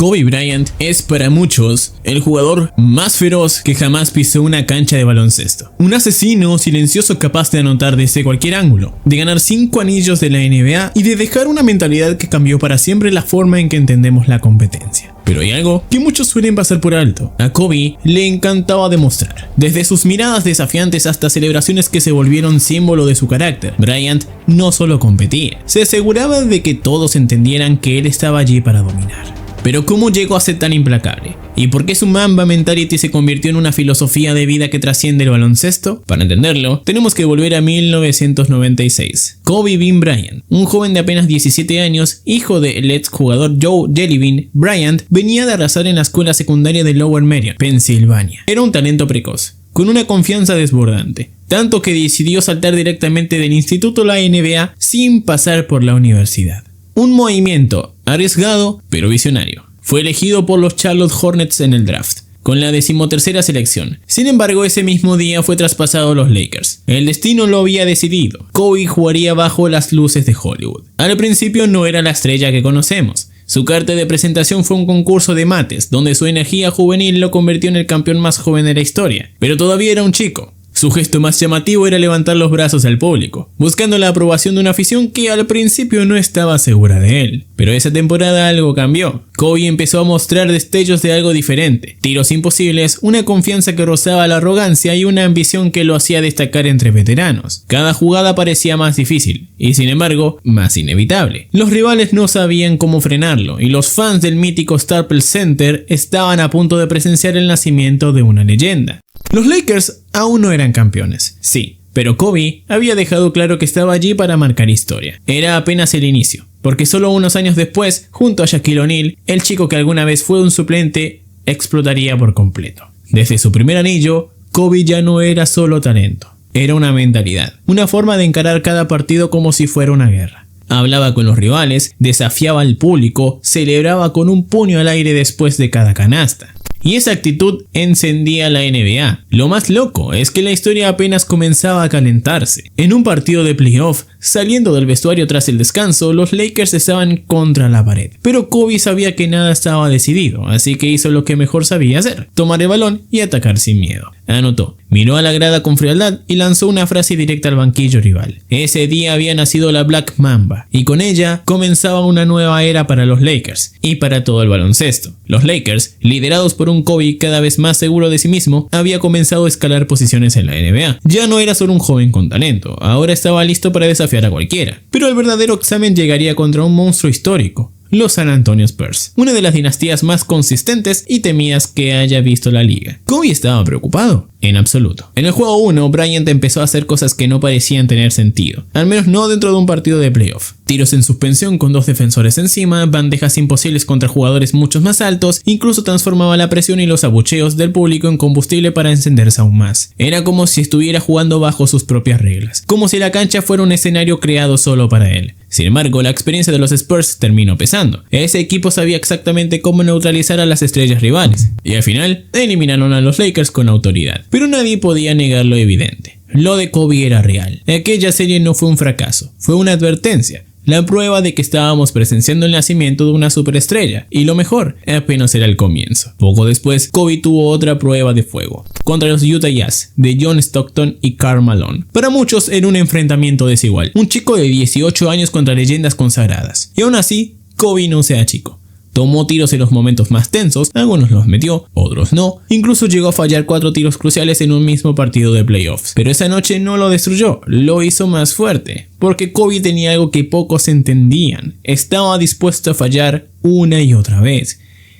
Kobe Bryant es para muchos el jugador más feroz que jamás pisó una cancha de baloncesto. Un asesino silencioso capaz de anotar desde cualquier ángulo, de ganar 5 anillos de la NBA y de dejar una mentalidad que cambió para siempre la forma en que entendemos la competencia. Pero hay algo que muchos suelen pasar por alto. A Kobe le encantaba demostrar. Desde sus miradas desafiantes hasta celebraciones que se volvieron símbolo de su carácter, Bryant no solo competía, se aseguraba de que todos entendieran que él estaba allí para dominar. Pero ¿cómo llegó a ser tan implacable? ¿Y por qué su Mamba Mentality se convirtió en una filosofía de vida que trasciende el baloncesto? Para entenderlo, tenemos que volver a 1996. Kobe Bean Bryant, un joven de apenas 17 años, hijo del exjugador Joe Jelly Bean Bryant, venía de arrasar en la escuela secundaria de Lower Merion, Pensilvania. Era un talento precoz, con una confianza desbordante, tanto que decidió saltar directamente del instituto a la NBA sin pasar por la universidad. Un movimiento arriesgado pero visionario. Fue elegido por los Charlotte Hornets en el draft, con la 13ª selección. Sin embargo, ese mismo día fue traspasado a los Lakers. El destino lo había decidido. Kobe jugaría bajo las luces de Hollywood. Al principio no era la estrella que conocemos. Su carta de presentación fue un concurso de mates, donde su energía juvenil lo convirtió en el campeón más joven de la historia. Pero todavía era un chico. Su gesto más llamativo era levantar los brazos al público, buscando la aprobación de una afición que al principio no estaba segura de él. Pero esa temporada algo cambió. Kobe empezó a mostrar destellos de algo diferente, tiros imposibles, una confianza que rozaba la arrogancia y una ambición que lo hacía destacar entre veteranos. Cada jugada parecía más difícil, y sin embargo, más inevitable. Los rivales no sabían cómo frenarlo, y los fans del mítico Staples Center estaban a punto de presenciar el nacimiento de una leyenda. Los Lakers aún no eran campeones, sí, pero Kobe había dejado claro que estaba allí para marcar historia. Era apenas el inicio, porque solo unos años después, junto a Shaquille O'Neal, el chico que alguna vez fue un suplente, explotaría por completo. Desde su primer anillo, Kobe ya no era solo talento, era una mentalidad, una forma de encarar cada partido como si fuera una guerra. Hablaba con los rivales, desafiaba al público, celebraba con un puño al aire después de cada canasta. Y esa actitud encendía la NBA. Lo más loco es que la historia apenas comenzaba a calentarse. En un partido de playoff, saliendo del vestuario tras el descanso, los Lakers estaban contra la pared. Pero Kobe sabía que nada estaba decidido, así que hizo lo que mejor sabía hacer: tomar el balón y atacar sin miedo. Anotó, miró a la grada con frialdad y lanzó una frase directa al banquillo rival. Ese día había nacido la Black Mamba, y con ella comenzaba una nueva era para los Lakers y para todo el baloncesto. Los Lakers, liderados por un Kobe cada vez más seguro de sí mismo, había comenzado a escalar posiciones en la NBA. Ya no era solo un joven con talento, ahora estaba listo para desafiar a cualquiera. Pero el verdadero examen llegaría contra un monstruo histórico: los San Antonio Spurs, una de las dinastías más consistentes y temidas que haya visto la liga. ¿Kobe estaba preocupado? En absoluto. En el juego 1, Bryant empezó a hacer cosas que no parecían tener sentido, al menos no dentro de un partido de playoff. Tiros en suspensión con 2 defensores encima, bandejas imposibles contra jugadores mucho más altos, incluso transformaba la presión y los abucheos del público en combustible para encenderse aún más. Era como si estuviera jugando bajo sus propias reglas, como si la cancha fuera un escenario creado solo para él. Sin embargo, la experiencia de los Spurs terminó pesando. Ese equipo sabía exactamente cómo neutralizar a las estrellas rivales, y al final eliminaron a los Lakers con autoridad. Pero nadie podía negar lo evidente: lo de Kobe era real. Aquella serie no fue un fracaso, fue una advertencia. La prueba de que estábamos presenciando el nacimiento de una superestrella, y lo mejor, apenas era el comienzo. Poco después, Kobe tuvo otra prueba de fuego, contra los Utah Jazz, de John Stockton y Karl Malone. Para muchos era un enfrentamiento desigual, un chico de 18 años contra leyendas consagradas. Y aún así, Kobe no se achicó. Tomó tiros en los momentos más tensos, algunos los metió, otros no, incluso llegó a fallar 4 tiros cruciales en un mismo partido de playoffs. Pero esa noche no lo destruyó, lo hizo más fuerte, porque Kobe tenía algo que pocos entendían: estaba dispuesto a fallar una y otra vez,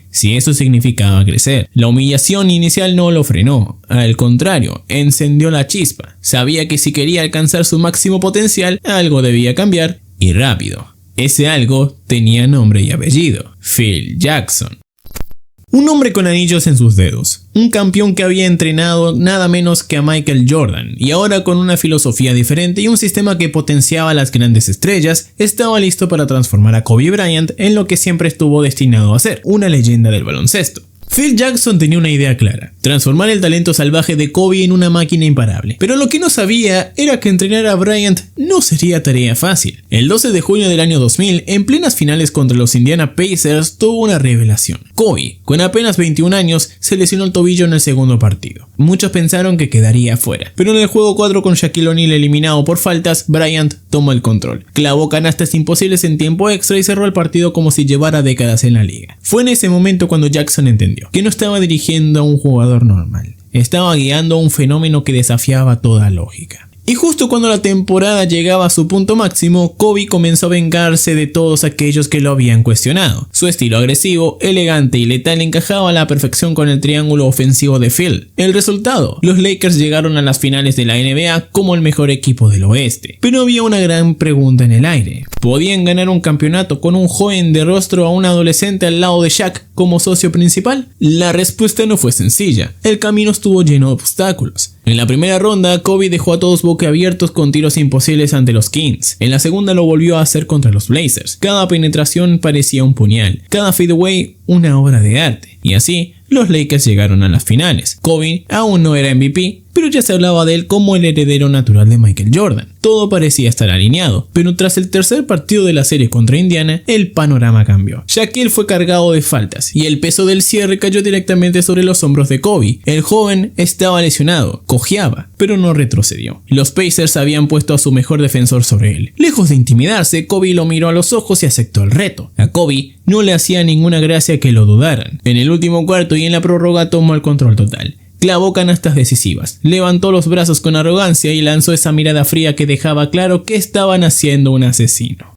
si eso significaba crecer. La humillación inicial no lo frenó, al contrario, encendió la chispa. Sabía que si quería alcanzar su máximo potencial, algo debía cambiar, y rápido. Ese algo tenía nombre y apellido: Phil Jackson. Un hombre con anillos en sus dedos, un campeón que había entrenado nada menos que a Michael Jordan, y ahora con una filosofía diferente y un sistema que potenciaba a las grandes estrellas, estaba listo para transformar a Kobe Bryant en lo que siempre estuvo destinado a ser: una leyenda del baloncesto. Phil Jackson tenía una idea clara: transformar el talento salvaje de Kobe en una máquina imparable. Pero lo que no sabía era que entrenar a Bryant no sería tarea fácil. El 12 de junio del año 2000, en plenas finales contra los Indiana Pacers, tuvo una revelación. Kobe, con apenas 21 años, se lesionó el tobillo en el segundo partido. Muchos pensaron que quedaría fuera, pero en el juego 4 con Shaquille O'Neal eliminado por faltas, Bryant tomó el control, clavó canastas imposibles en tiempo extra y cerró el partido como si llevara décadas en la liga. Fue en ese momento cuando Jackson entendió que no estaba dirigiendo a un jugador normal, estaba guiando a un fenómeno que desafiaba toda lógica. Y justo cuando la temporada llegaba a su punto máximo, Kobe comenzó a vengarse de todos aquellos que lo habían cuestionado. Su estilo agresivo, elegante y letal encajaba a la perfección con el triángulo ofensivo de Phil. El resultado: los Lakers llegaron a las finales de la NBA como el mejor equipo del oeste. Pero había una gran pregunta en el aire: ¿podían ganar un campeonato con un joven de rostro a un adolescente al lado de Shaq como socio principal? La respuesta no fue sencilla. El camino estuvo lleno de obstáculos. En la primera ronda, Kobe dejó a todos boquiabiertos con tiros imposibles ante los Kings. En la segunda lo volvió a hacer contra los Blazers. Cada penetración parecía un puñal, cada fadeaway una obra de arte. Y así, los Lakers llegaron a las finales. Kobe aún no era MVP, pero ya se hablaba de él como el heredero natural de Michael Jordan. Todo parecía estar alineado, pero tras el tercer partido de la serie contra Indiana, el panorama cambió. Shaquille fue cargado de faltas y el peso del cierre cayó directamente sobre los hombros de Kobe. El joven estaba lesionado, cojeaba, pero no retrocedió. Los Pacers habían puesto a su mejor defensor sobre él. Lejos de intimidarse, Kobe lo miró a los ojos y aceptó el reto. A Kobe no le hacía ninguna gracia que lo dudaran. En el último cuarto y en la prórroga tomó el control total. Clavó canastas decisivas, levantó los brazos con arrogancia y lanzó esa mirada fría que dejaba claro que estaban haciendo un asesino.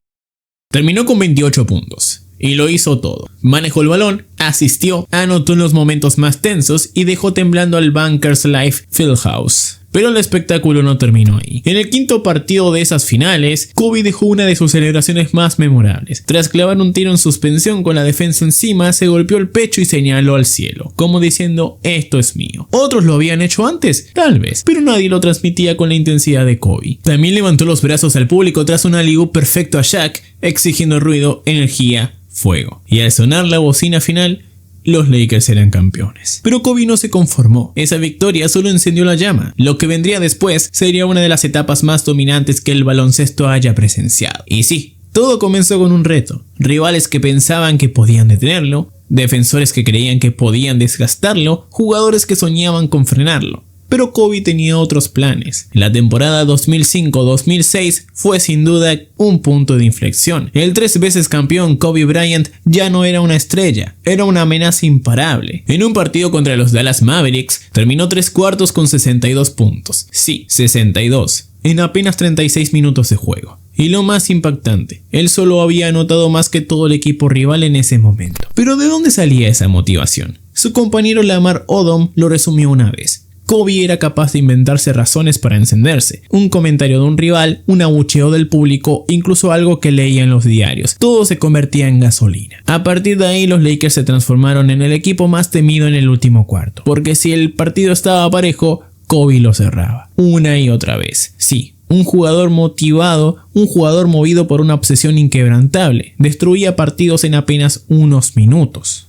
Terminó con 28 puntos. Y lo hizo todo. Manejó el balón, asistió, anotó en los momentos más tensos y dejó temblando al Bankers Life Fieldhouse. Pero el espectáculo no terminó ahí. En el quinto partido de esas finales, Kobe dejó una de sus celebraciones más memorables. Tras clavar un tiro en suspensión con la defensa encima, se golpeó el pecho y señaló al cielo, como diciendo: esto es mío. ¿Otros lo habían hecho antes? Tal vez, pero nadie lo transmitía con la intensidad de Kobe. También levantó los brazos al público tras un alley-oop perfecto a Shaq, exigiendo ruido, energía, fuego. Y al sonar la bocina final, los Lakers eran campeones. Pero Kobe no se conformó. Esa victoria solo encendió la llama. Lo que vendría después sería una de las etapas más dominantes que el baloncesto haya presenciado. Y sí, todo comenzó con un reto. Rivales que pensaban que podían detenerlo, defensores que creían que podían desgastarlo, jugadores que soñaban con frenarlo. Pero Kobe tenía otros planes. La temporada 2005-2006 fue sin duda un punto de inflexión. El 3 veces campeón Kobe Bryant ya no era una estrella, era una amenaza imparable. En un partido contra los Dallas Mavericks, terminó 3 cuartos con 62 puntos. Sí, 62. En apenas 36 minutos de juego. Y lo más impactante, él solo había anotado más que todo el equipo rival en ese momento. Pero ¿de dónde salía esa motivación? Su compañero Lamar Odom lo resumió una vez. Kobe era capaz de inventarse razones para encenderse. Un comentario de un rival, un abucheo del público, incluso algo que leía en los diarios. Todo se convertía en gasolina. A partir de ahí, los Lakers se transformaron en el equipo más temido en el último cuarto. Porque si el partido estaba parejo, Kobe lo cerraba. Una y otra vez. Sí, un jugador motivado, un jugador movido por una obsesión inquebrantable. Destruía partidos en apenas unos minutos.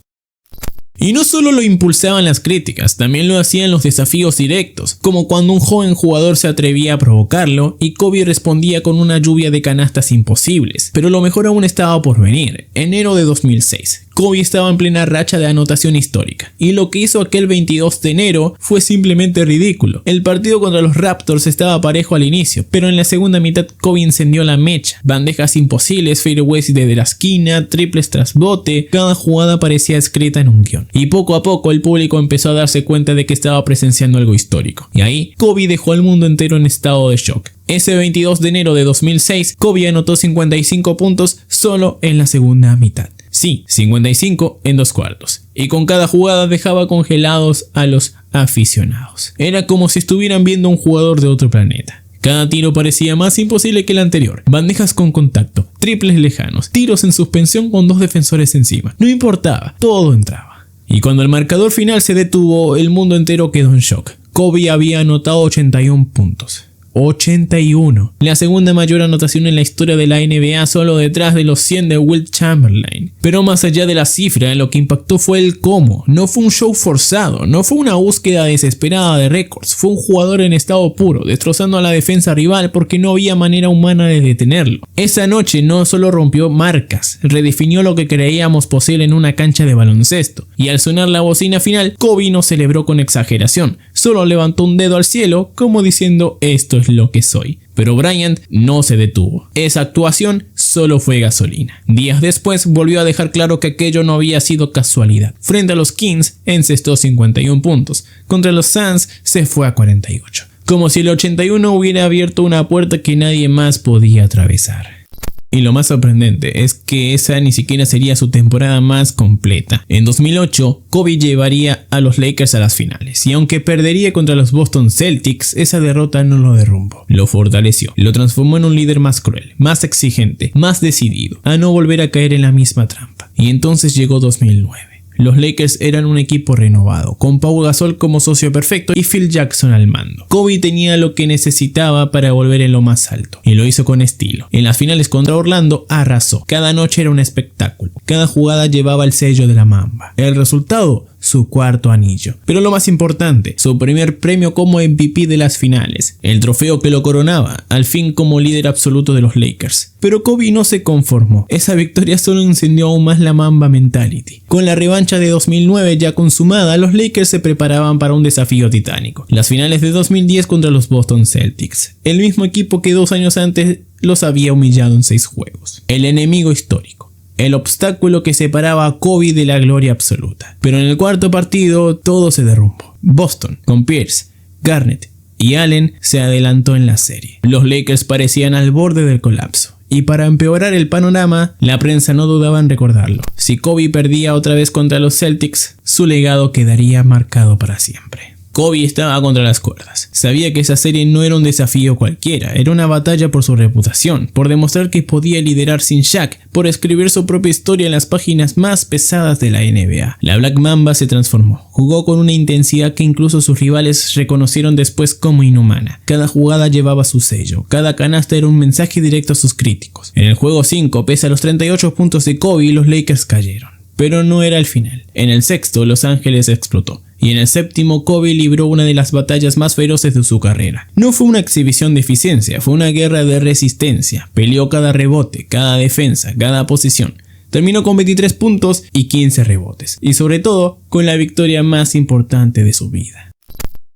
Y no solo lo impulsaban las críticas, también lo hacían los desafíos directos, como cuando un joven jugador se atrevía a provocarlo y Kobe respondía con una lluvia de canastas imposibles. Pero lo mejor aún estaba por venir. Enero de 2006. Kobe estaba en plena racha de anotación histórica, y lo que hizo aquel 22 de enero fue simplemente ridículo. El partido contra los Raptors estaba parejo al inicio, pero en la segunda mitad Kobe encendió la mecha. Bandejas imposibles, fadeaways desde la esquina, triples tras bote, cada jugada parecía escrita en un guión. Y poco a poco el público empezó a darse cuenta de que estaba presenciando algo histórico. Y ahí, Kobe dejó al mundo entero en estado de shock. Ese 22 de enero de 2006, Kobe anotó 55 puntos solo en la segunda mitad. Sí, 55 en 2 cuartos. Y con cada jugada dejaba congelados a los aficionados. Era como si estuvieran viendo a un jugador de otro planeta. Cada tiro parecía más imposible que el anterior. Bandejas con contacto, triples lejanos, tiros en suspensión con 2 defensores encima. No importaba, todo entraba. Y cuando el marcador final se detuvo, el mundo entero quedó en shock. Kobe había anotado 81 puntos. 81, la segunda mayor anotación en la historia de la NBA, solo detrás de los 100 de Wilt Chamberlain. Pero más allá de la cifra, lo que impactó fue el cómo. No fue un show forzado, no fue una búsqueda desesperada de récords, fue un jugador en estado puro, destrozando a la defensa rival porque no había manera humana de detenerlo. Esa noche no solo rompió marcas, redefinió lo que creíamos posible en una cancha de baloncesto, y al sonar la bocina final, Kobe no celebró con exageración, solo levantó un dedo al cielo como diciendo esto es lo que soy. Pero Bryant no se detuvo. Esa actuación solo fue gasolina. Días después volvió a dejar claro que aquello no había sido casualidad. Frente a los Kings encestó 51 puntos, contra los Suns se fue a 48. Como si el 81 hubiera abierto una puerta que nadie más podía atravesar. Y lo más sorprendente es que esa ni siquiera sería su temporada más completa. En 2008, Kobe llevaría a los Lakers a las finales, y aunque perdería contra los Boston Celtics, esa derrota no lo derrumbó, lo fortaleció, lo transformó en un líder más cruel, más exigente, más decidido, a no volver a caer en la misma trampa. Y entonces llegó 2009. Los Lakers eran un equipo renovado, con Pau Gasol como socio perfecto y Phil Jackson al mando. Kobe tenía lo que necesitaba para volver en lo más alto, y lo hizo con estilo. En las finales contra Orlando arrasó. Cada noche era un espectáculo. Cada jugada llevaba el sello de la Mamba. El resultado, su cuarto anillo. Pero lo más importante, su primer premio como MVP de las finales, el trofeo que lo coronaba, al fin como líder absoluto de los Lakers. Pero Kobe no se conformó. Esa victoria solo encendió aún más la Mamba mentality. Con la revancha de 2009 ya consumada, los Lakers se preparaban para un desafío titánico. Las finales de 2010 contra los Boston Celtics, el mismo equipo que 2 años antes los había humillado en 6 juegos. El enemigo histórico. El obstáculo que separaba a Kobe de la gloria absoluta. Pero en el cuarto partido todo se derrumbó. Boston, con Pierce, Garnett y Allen, se adelantó en la serie. Los Lakers parecían al borde del colapso. Y para empeorar el panorama, la prensa no dudaba en recordarlo. Si Kobe perdía otra vez contra los Celtics, su legado quedaría marcado para siempre. Kobe estaba contra las cuerdas. Sabía que esa serie no era un desafío cualquiera, era una batalla por su reputación, por demostrar que podía liderar sin Shaq, por escribir su propia historia en las páginas más pesadas de la NBA. La Black Mamba se transformó, jugó con una intensidad que incluso sus rivales reconocieron después como inhumana. Cada jugada llevaba su sello, cada canasta era un mensaje directo a sus críticos. En el juego 5, pese a los 38 puntos de Kobe, los Lakers cayeron. Pero no era el final. En el sexto, Los Ángeles explotó. Y en el séptimo, Kobe libró una de las batallas más feroces de su carrera. No fue una exhibición de eficiencia, fue una guerra de resistencia. Peleó cada rebote, cada defensa, cada posición. Terminó con 23 puntos y 15 rebotes. Y sobre todo, con la victoria más importante de su vida.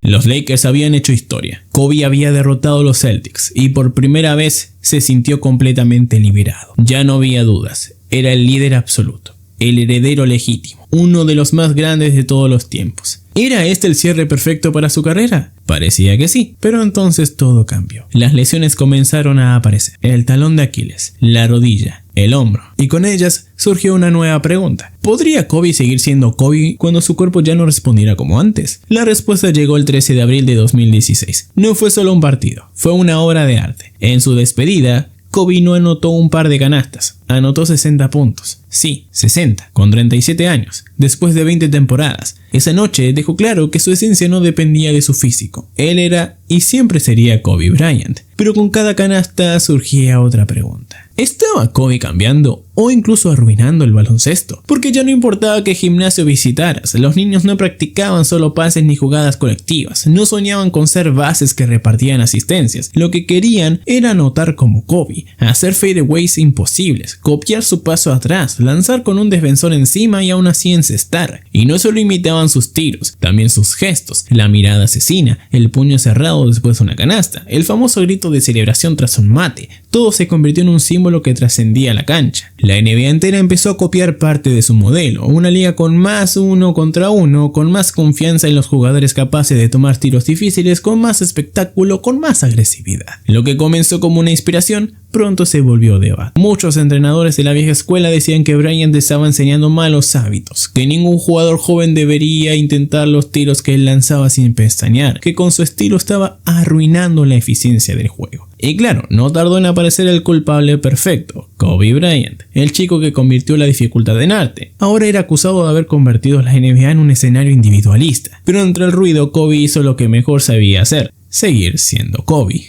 Los Lakers habían hecho historia. Kobe había derrotado a los Celtics y por primera vez se sintió completamente liberado. Ya no había dudas, era el líder absoluto. El heredero legítimo, uno de los más grandes de todos los tiempos. ¿Era este el cierre perfecto para su carrera? Parecía que sí, pero entonces todo cambió. Las lesiones comenzaron a aparecer. El talón de Aquiles, la rodilla, el hombro. Y con ellas surgió una nueva pregunta. ¿Podría Kobe seguir siendo Kobe cuando su cuerpo ya no respondiera como antes? La respuesta llegó el 13 de abril de 2016. No fue solo un partido, fue una obra de arte. En su despedida, Kobe no anotó un par de canastas, anotó 60 puntos. Sí, 60, con 37 años, después de 20 temporadas. Esa noche dejó claro que su esencia no dependía de su físico. Él era y siempre sería Kobe Bryant. Pero con cada canasta surgía otra pregunta. ¿Estaba Kobe cambiando o incluso arruinando el baloncesto? Porque ya no importaba qué gimnasio visitaras, los niños no practicaban solo pases ni jugadas colectivas, no soñaban con ser bases que repartían asistencias, lo que querían era anotar como Kobe, hacer fadeaways imposibles, copiar su paso atrás, lanzar con un defensor encima y aún así encestar. Y no solo imitaban sus tiros, también sus gestos, la mirada asesina, el puño cerrado después de una canasta, el famoso grito de celebración tras un mate. Todo se convirtió en un símbolo que trascendía la cancha. La NBA entera empezó a copiar parte de su modelo, una liga con más 1 contra 1, con más confianza en los jugadores capaces de tomar tiros difíciles, con más espectáculo, con más agresividad. Lo que comenzó como una inspiración, pronto se volvió debate. Muchos entrenadores de la vieja escuela decían que Bryant estaba enseñando malos hábitos, que ningún jugador joven debería intentar los tiros que él lanzaba sin pestañear, que con su estilo estaba arruinando la eficiencia del juego. Y claro, no tardó en aparecer el culpable perfecto, Kobe Bryant, el chico que convirtió la dificultad en arte. Ahora era acusado de haber convertido la NBA en un escenario individualista, pero entre el ruido Kobe hizo lo que mejor sabía hacer, seguir siendo Kobe.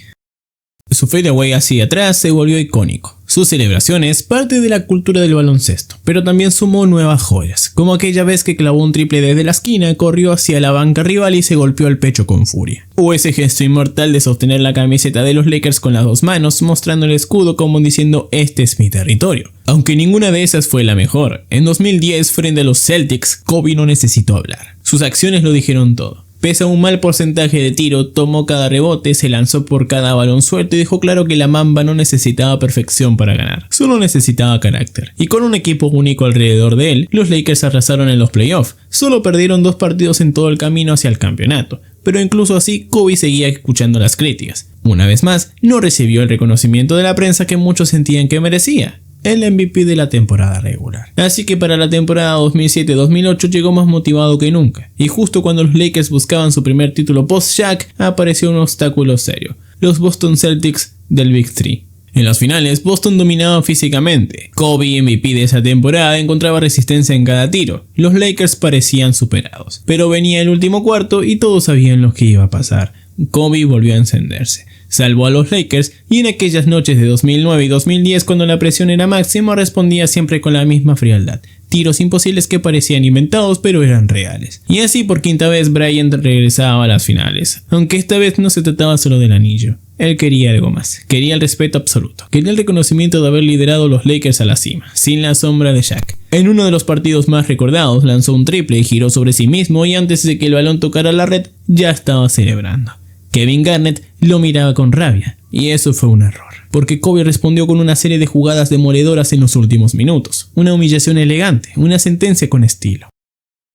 Su fadeaway hacia atrás se volvió icónico. Su celebración es parte de la cultura del baloncesto, pero también sumó nuevas joyas, como aquella vez que clavó un triple desde la esquina, corrió hacia la banca rival y se golpeó el pecho con furia. O ese gesto inmortal de sostener la camiseta de los Lakers con las dos manos, mostrando el escudo como diciendo "este es mi territorio". Aunque ninguna de esas fue la mejor, en 2010 frente a los Celtics, Kobe no necesitó hablar. Sus acciones lo dijeron todo. Pese a un mal porcentaje de tiro, tomó cada rebote, se lanzó por cada balón suelto y dejó claro que la Mamba no necesitaba perfección para ganar, solo necesitaba carácter. Y con un equipo único alrededor de él, los Lakers arrasaron en los playoffs. Solo perdieron 2 partidos en todo el camino hacia el campeonato, pero incluso así Kobe seguía escuchando las críticas. Una vez más, no recibió el reconocimiento de la prensa que muchos sentían que merecía. El MVP de la temporada regular. Así que para la temporada 2007-2008 llegó más motivado que nunca, y justo cuando los Lakers buscaban su primer título post-Shaq, apareció un obstáculo serio: los Boston Celtics del Big Three. En las finales, Boston dominaba físicamente. Kobe, MVP de esa temporada, encontraba resistencia en cada tiro. Los Lakers parecían superados, pero venía el último cuarto y todos sabían lo que iba a pasar. Kobe volvió a encenderse. Salvó a los Lakers, y en aquellas noches de 2009 y 2010 cuando la presión era máxima respondía siempre con la misma frialdad. Tiros imposibles que parecían inventados pero eran reales. Y así por quinta vez Bryant regresaba a las finales, aunque esta vez no se trataba solo del anillo. Él quería algo más, quería el respeto absoluto, quería el reconocimiento de haber liderado a los Lakers a la cima, sin la sombra de Shaq. En uno de los partidos más recordados lanzó un triple y giró sobre sí mismo, y antes de que el balón tocara la red ya estaba celebrando. Kevin Garnett lo miraba con rabia, y eso fue un error, porque Kobe respondió con una serie de jugadas demoledoras en los últimos minutos, una humillación elegante, una sentencia con estilo.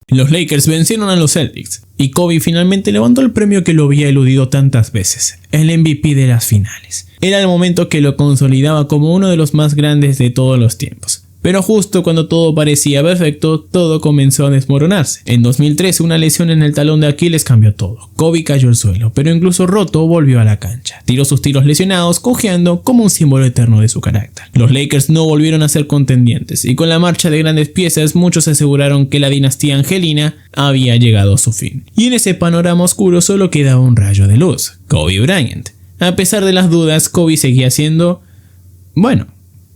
Los Lakers vencieron a los Celtics, y Kobe finalmente levantó el premio que lo había eludido tantas veces, el MVP de las finales. Era el momento que lo consolidaba como uno de los más grandes de todos los tiempos. Pero justo cuando todo parecía perfecto, todo comenzó a desmoronarse. En 2013, una lesión en el talón de Aquiles cambió todo. Kobe cayó al suelo, pero incluso roto volvió a la cancha. Tiró sus tiros lesionados, cojeando como un símbolo eterno de su carácter. Los Lakers no volvieron a ser contendientes, y con la marcha de grandes piezas, muchos aseguraron que la dinastía angelina había llegado a su fin. Y en ese panorama oscuro solo quedaba un rayo de luz: Kobe Bryant. A pesar de las dudas, Kobe seguía siendo,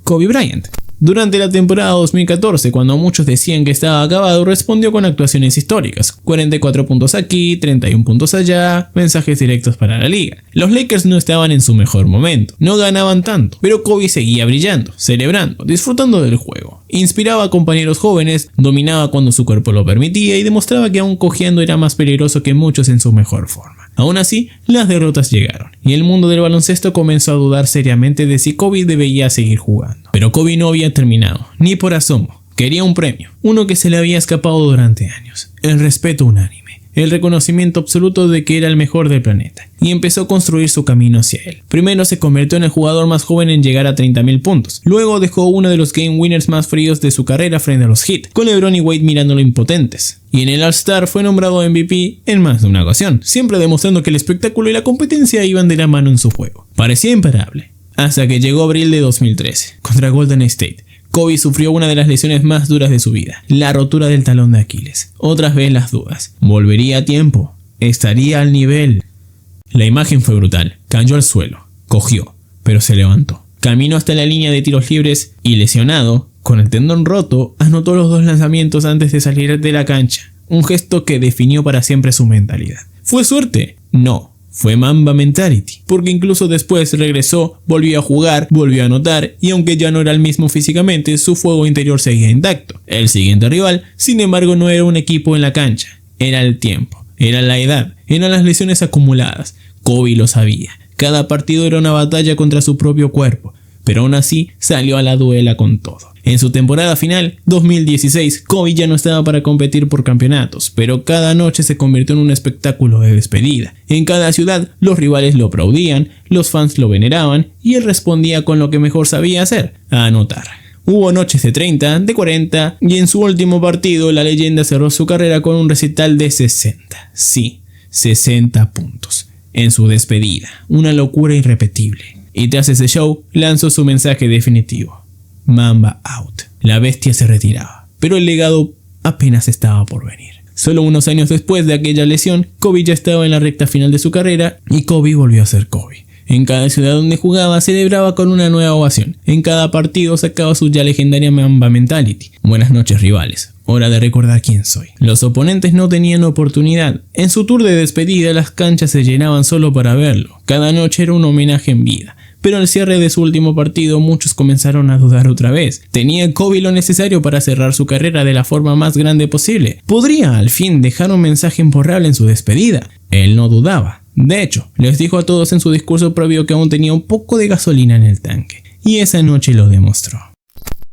Kobe Bryant. Durante la temporada 2014, cuando muchos decían que estaba acabado, respondió con actuaciones históricas: 44 puntos aquí, 31 puntos allá, mensajes directos para la liga. Los Lakers no estaban en su mejor momento, no ganaban tanto, pero Kobe seguía brillando, celebrando, disfrutando del juego. Inspiraba a compañeros jóvenes, dominaba cuando su cuerpo lo permitía y demostraba que aún cojeando era más peligroso que muchos en su mejor forma. Aún así, las derrotas llegaron, y el mundo del baloncesto comenzó a dudar seriamente de si Kobe debía seguir jugando. Pero Kobe no había terminado, ni por asomo. Quería un premio, uno que se le había escapado durante años: el respeto unánime, el reconocimiento absoluto de que era el mejor del planeta, y empezó a construir su camino hacia él. Primero se convirtió en el jugador más joven en llegar a 30.000 puntos, luego dejó uno de los game winners más fríos de su carrera frente a los Heat, con LeBron y Wade mirándolo impotentes. Y en el All-Star fue nombrado MVP en más de una ocasión, siempre demostrando que el espectáculo y la competencia iban de la mano en su juego. Parecía imparable, hasta que llegó abril de 2013, contra Golden State. Kobe sufrió una de las lesiones más duras de su vida: la rotura del talón de Aquiles. Otras vez las dudas: ¿volvería a tiempo? ¿Estaría al nivel? La imagen fue brutal. Cayó al suelo, cogió, pero se levantó. Caminó hasta la línea de tiros libres y, lesionado, con el tendón roto, anotó los 2 lanzamientos antes de salir de la cancha. Un gesto que definió para siempre su mentalidad. ¿Fue suerte? No. Fue Mamba Mentality, porque incluso después regresó, volvió a jugar, volvió a anotar, y aunque ya no era el mismo físicamente, su fuego interior seguía intacto. El siguiente rival, sin embargo, no era un equipo en la cancha, era el tiempo, era la edad, eran las lesiones acumuladas. Kobe lo sabía, cada partido era una batalla contra su propio cuerpo, pero aún así salió a la duela con todo. En su temporada final, 2016, Kobe ya no estaba para competir por campeonatos, pero cada noche se convirtió en un espectáculo de despedida. En cada ciudad, los rivales lo aplaudían, los fans lo veneraban, y él respondía con lo que mejor sabía hacer: a anotar. Hubo noches de 30, de 40, y en su último partido, la leyenda cerró su carrera con un recital de 60. Sí, 60 puntos. En su despedida, una locura irrepetible. Y tras ese show, lanzó su mensaje definitivo: Mamba out. La bestia se retiraba, pero el legado apenas estaba por venir. Solo unos años después de aquella lesión, Kobe ya estaba en la recta final de su carrera, y Kobe volvió a ser Kobe. En cada ciudad donde jugaba celebraba con una nueva ovación. En cada partido sacaba su ya legendaria Mamba Mentality. Buenas noches, rivales. Hora de recordar quién soy. Los oponentes no tenían oportunidad. En su tour de despedida las canchas se llenaban solo para verlo. Cada noche era un homenaje en vida. Pero al cierre de su último partido muchos comenzaron a dudar otra vez. ¿Tenía Kobe lo necesario para cerrar su carrera de la forma más grande posible? ¿Podría al fin dejar un mensaje imborrable en su despedida? Él no dudaba. De hecho, les dijo a todos en su discurso previo que aún tenía un poco de gasolina en el tanque. Y esa noche lo demostró.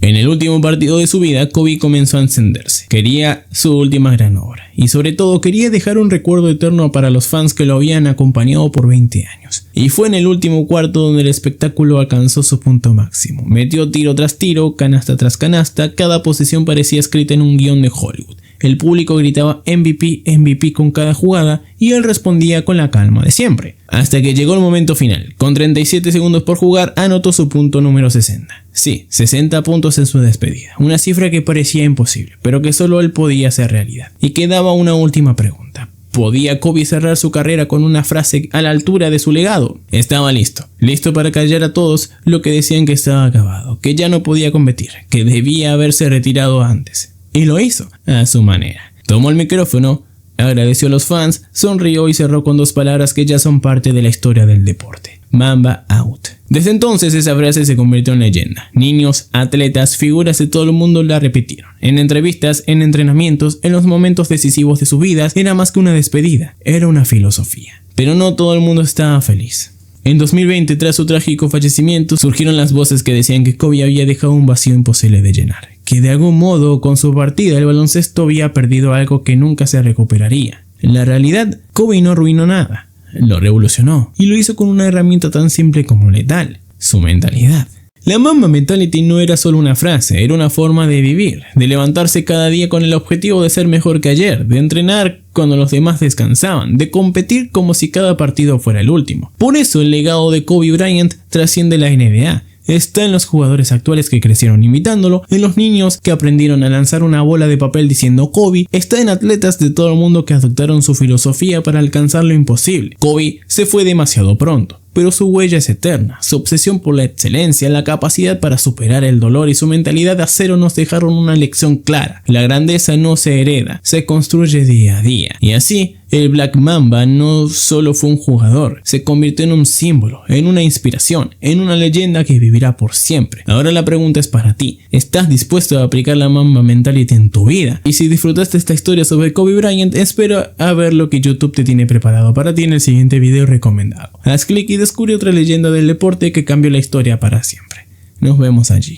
En el último partido de su vida, Kobe comenzó a encenderse. Quería su última gran obra. Y sobre todo quería dejar un recuerdo eterno para los fans que lo habían acompañado por 20 años. Y fue en el último cuarto donde el espectáculo alcanzó su punto máximo. Metió tiro tras tiro, canasta tras canasta, cada posesión parecía escrita en un guión de Hollywood. El público gritaba MVP, MVP con cada jugada y él respondía con la calma de siempre. Hasta que llegó el momento final. Con 37 segundos por jugar, anotó su punto número 60. Sí, 60 puntos en su despedida. Una cifra que parecía imposible, pero que solo él podía hacer realidad. Y quedaba una última pregunta. ¿Podía Kobe cerrar su carrera con una frase a la altura de su legado? Estaba listo. Listo para callar a todos lo que decían que estaba acabado, que ya no podía competir, que debía haberse retirado antes. Y lo hizo, a su manera. Tomó el micrófono, agradeció a los fans, sonrió y cerró con dos palabras que ya son parte de la historia del deporte. Mamba out. Desde entonces esa frase se convirtió en leyenda. Niños, atletas, figuras de todo el mundo la repitieron. En entrevistas, en entrenamientos, en los momentos decisivos de sus vidas, era más que una despedida, era una filosofía. Pero no todo el mundo estaba feliz. En 2020, tras su trágico fallecimiento, surgieron las voces que decían que Kobe había dejado un vacío imposible de llenar. Que de algún modo, con su partida, el baloncesto había perdido algo que nunca se recuperaría. En la realidad, Kobe no arruinó nada. Lo revolucionó. Y lo hizo con una herramienta tan simple como letal. Su mentalidad. La Mamba Mentality no era solo una frase, era una forma de vivir, de levantarse cada día con el objetivo de ser mejor que ayer, de entrenar cuando los demás descansaban, de competir como si cada partido fuera el último. Por eso el legado de Kobe Bryant trasciende la NBA. Está en los jugadores actuales que crecieron imitándolo, en los niños que aprendieron a lanzar una bola de papel diciendo Kobe, está en atletas de todo el mundo que adoptaron su filosofía para alcanzar lo imposible. Kobe se fue demasiado pronto, pero su huella es eterna, su obsesión por la excelencia, la capacidad para superar el dolor y su mentalidad de acero nos dejaron una lección clara. La grandeza no se hereda, se construye día a día. Y así, el Black Mamba no solo fue un jugador, se convirtió en un símbolo, en una inspiración, en una leyenda que vivirá por siempre. Ahora la pregunta es para ti, ¿estás dispuesto a aplicar la Mamba Mentality en tu vida? Y si disfrutaste esta historia sobre Kobe Bryant, espero a ver lo que YouTube te tiene preparado para ti en el siguiente video recomendado. Haz clic y descubre otra leyenda del deporte que cambió la historia para siempre. Nos vemos allí.